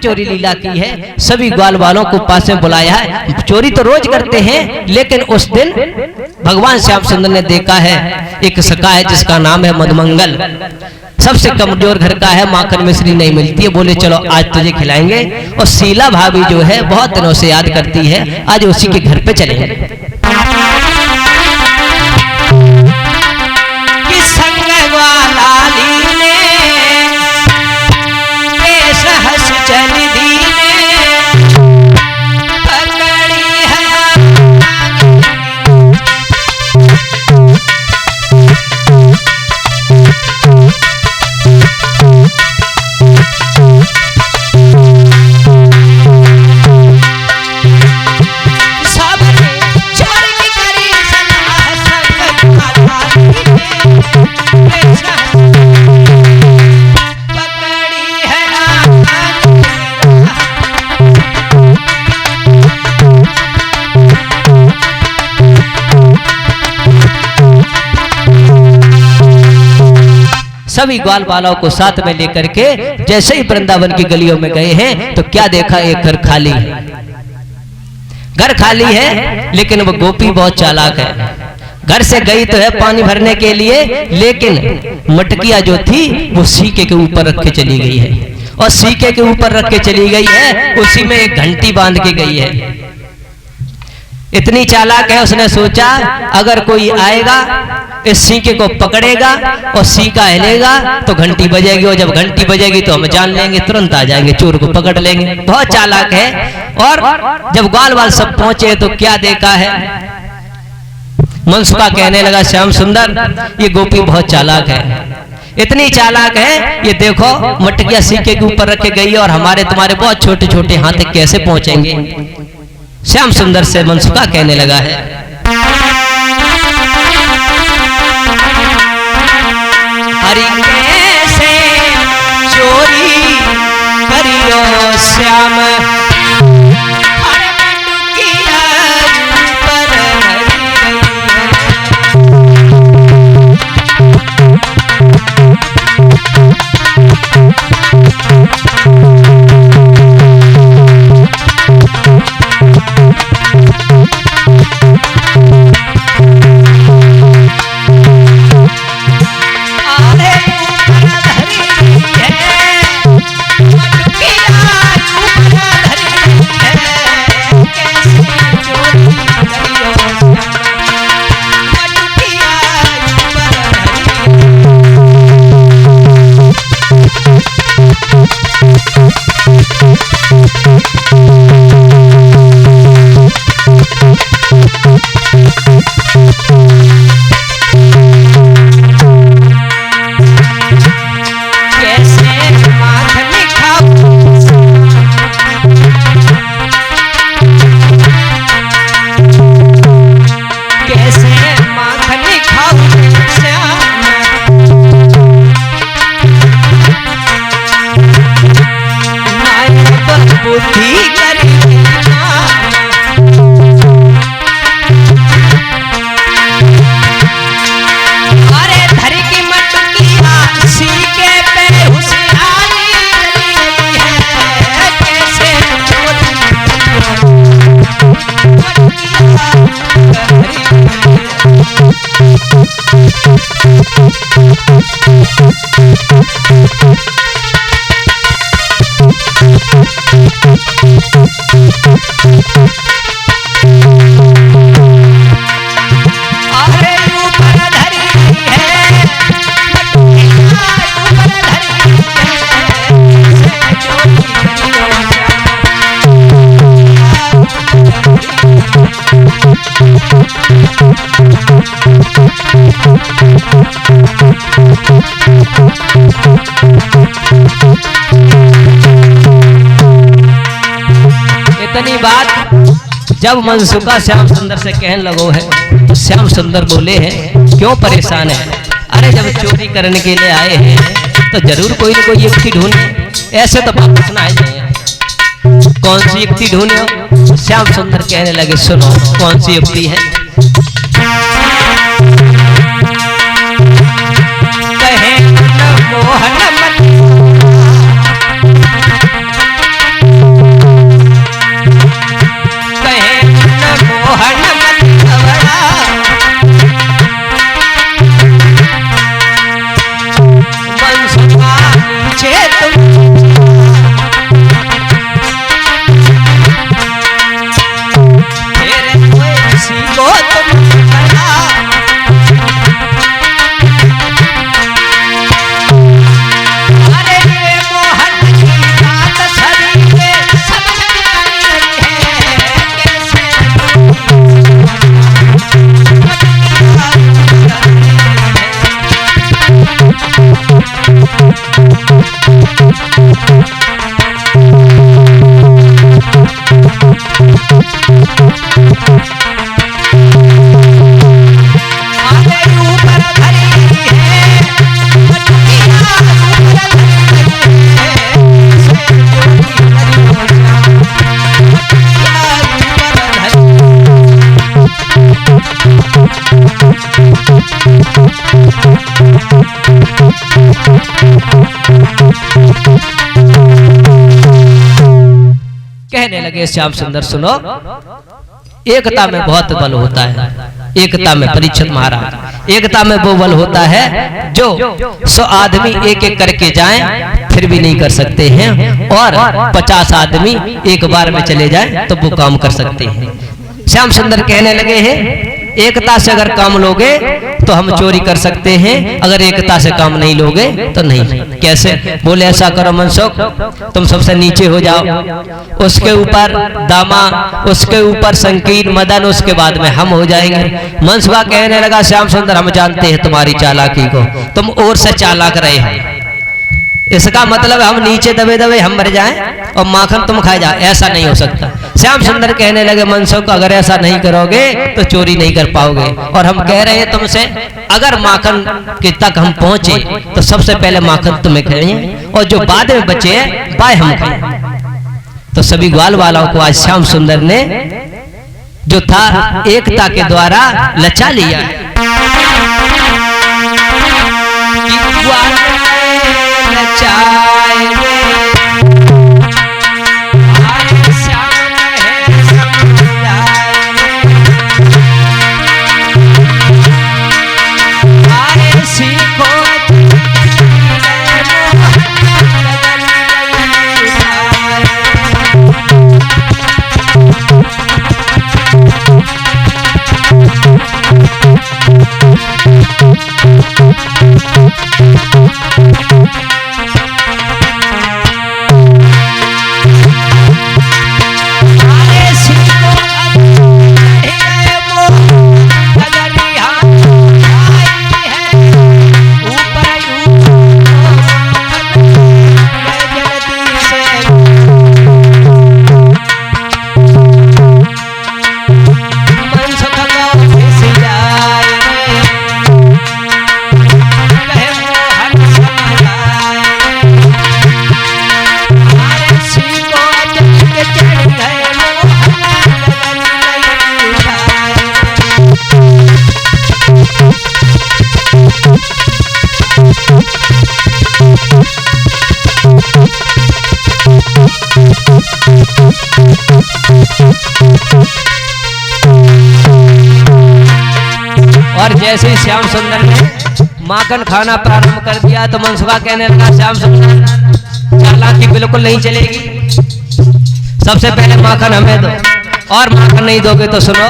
चोरी लीला की है। सभी ग्वाल वालों को पास में बुलाया है। चोरी तो रोज करते हैं, लेकिन उस दिन भगवान श्याम सुंदर ने देखा है एक सखा है जिसका नाम है मधुमंगल, सबसे कमजोर घर का है, माखन मिश्री नहीं मिलती है। बोले चलो आज तुझे खिलाएंगे। और शीला भाभी जो है बहुत दिनों से याद करती है, आज उसी के घर पे चलेंगे। सभी ग्वाल बालों को साथ में लेकर के जैसे ही वृंदावन की गलियों में गए हैं तो क्या देखा, एक घर खाली है। घर खाली है, लेकिन वो गोपी बहुत चालाक है। घर से गई तो है पानी भरने के लिए, लेकिन मटकिया जो थी वो सीके के ऊपर रख के चली गई है। और सीके के ऊपर रख के चली गई है, उसी में एक घंटी बांध के गई है। इतनी चालाक है, उसने सोचा अगर कोई आएगा इस सीके को पकड़ेगा और सीका हिलेगा तो घंटी बजेगी, और जब घंटी बजेगी तो हम जान लेंगे, तुरंत आ जाएंगे, चोर को पकड़ लेंगे। बहुत चालाक है। और जब ग्वाल वाल सब पहुंचे तो क्या देखा है, मनसुखा कहने लगा श्याम सुंदर ये गोपी बहुत चालाक है, इतनी चालाक है, ये देखो मटकिया सीके के ऊपर रख के गई है और हमारे तुम्हारे बहुत छोटे छोटे हाथ कैसे पहुंचेंगे। श्याम सुंदर से मनसुखा कहने लगा है, हरि कैसे चोरी करियो श्याम, इतनी बात जब मनसुखा श्याम सुंदर से कहने लगो है तो श्याम सुंदर बोले हैं क्यों परेशान है, अरे जब चोरी करने के लिए आए हैं तो जरूर कोई ना कोई युक्ति ढूंढे, ऐसे तो वापस ना आए। कौन सी युक्ति ढूंढे? श्याम सुंदर कहने लगे सुनो कौन सी युक्ति है। कहे मोहन कहने लगे श्याम सुंदर सुनो, एकता में बहुत बल होता है। एकता में परीक्षित महाराज, एकता में वो बल होता है जो 100 आदमी एक एक करके जाएं फिर भी नहीं कर सकते हैं, और 50 आदमी एक बार में चले जाएं तो वो काम कर सकते हैं। श्याम सुंदर कहने लगे हैं एकता से अगर काम लोगे तो हम चोरी कर सकते हैं, अगर एकता से काम नहीं लोगे तो नहीं। कैसे? बोले ऐसा करो मनसुख, तुम सबसे नीचे हो जाओ, उसके ऊपर दामा, उसके ऊपर संकीर्ण, मदन, उसके बाद में हम हो जाएंगे। मनसुखा कहने लगा श्याम सुंदर हम जानते हैं तुम्हारी चालाकी को, तुम और से चालाक रहे हो, इसका मतलब हम नीचे दबे दबे हम मर जाएं और माखन तुम खा जाओ, ऐसा नहीं हो सकता। श्याम सुंदर कहने लगे मनसुख अगर ऐसा नहीं करोगे तो चोरी नहीं कर पाओगे, और हम कह रहे हैं तुमसे अगर माखन के तक हम पहुंचे तो सबसे पहले माखन तुम्हें खाएंगे और जो बाद में बचे बाय हम खाएंगे। तो सभी ग्वाल वालों को आज श्याम सुंदर ने जो था एकता के द्वारा लचा लिया। और जैसे ही श्याम सुंदर ने माखन खाना प्रारंभ कर दिया तो मनसुखा कहने लगा श्याम सुंदर चालाकी बिल्कुल नहीं चलेगी, सबसे पहले माखन हमें दो, और माखन नहीं दोगे तो सुनो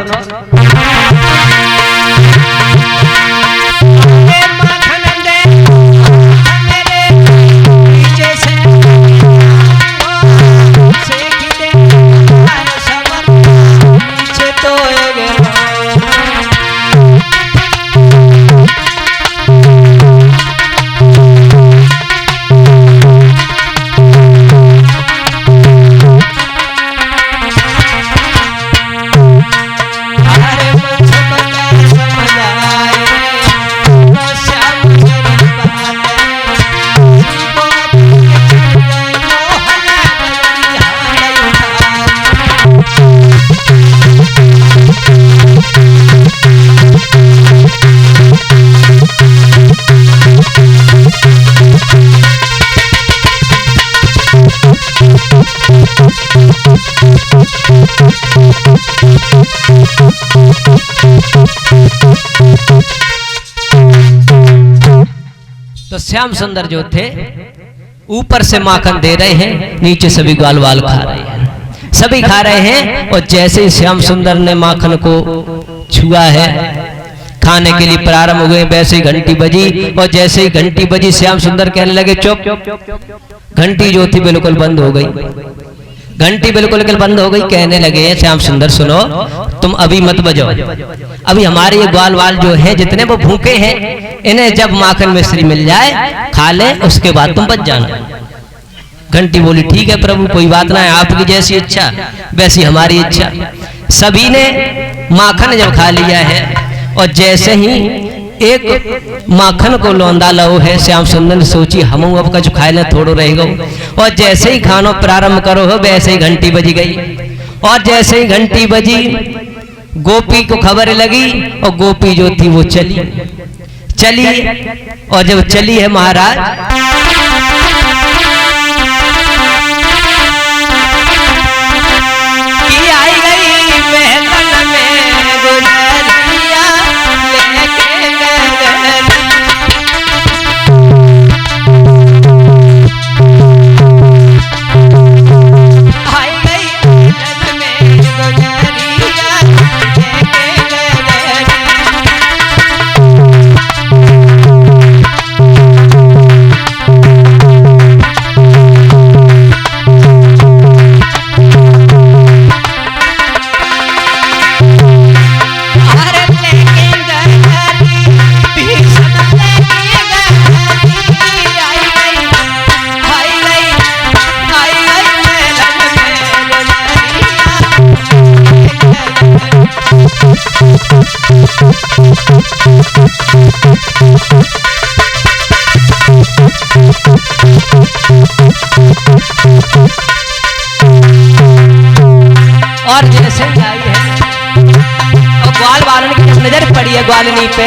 तो श्याम सुंदर जो थे ऊपर से माखन दे रहे हैं, नीचे सभी ग्वाल वाल खा रहे हैं, सभी खा रहे हैं। और जैसे ही श्याम सुंदर ने माखन को छुआ है, खाने के लिए प्रारंभ हुए, वैसे ही घंटी बजी, और जैसे ही घंटी बजी श्याम सुंदर कहने लगे चुप। घंटी जो थी बिल्कुल बंद हो गई, घंटी बिल्कुल बंद हो गई। कहने लगे श्याम सुंदर सुनो तुम अभी मत बजाओ, अभी हमारे ये ग्वाल वाल जो है जितने वो भूखे हैं, इन्हें जब माखन मिश्री मिल जाए खा ले, उसके बाद तुम बच जाना। घंटी बोली ठीक है प्रभु कोई बात ना है, आपकी जैसी इच्छा वैसी हमारी इच्छा। सभी ने माखन जब खा लिया है और जैसे ही एक माखन को लौंदा लो है, श्याम सुंदर ने सोची हम अब कुछ खाए ना थोड़ो रहेगा। और जैसे ही खानो प्रारंभ करो हो वैसे ही घंटी बजी गई। और जैसे ही घंटी बजी गोपी को खबर लगी और गोपी जो थी वो चली। और जब चली है महाराज की आई गई महल में गुजरिया लेके गगन। आई गई महल में गुजरिया लेके गगन। और जैसे आई है और ग्वाल वालन की नजर पड़ी है ग्वालिनी पे,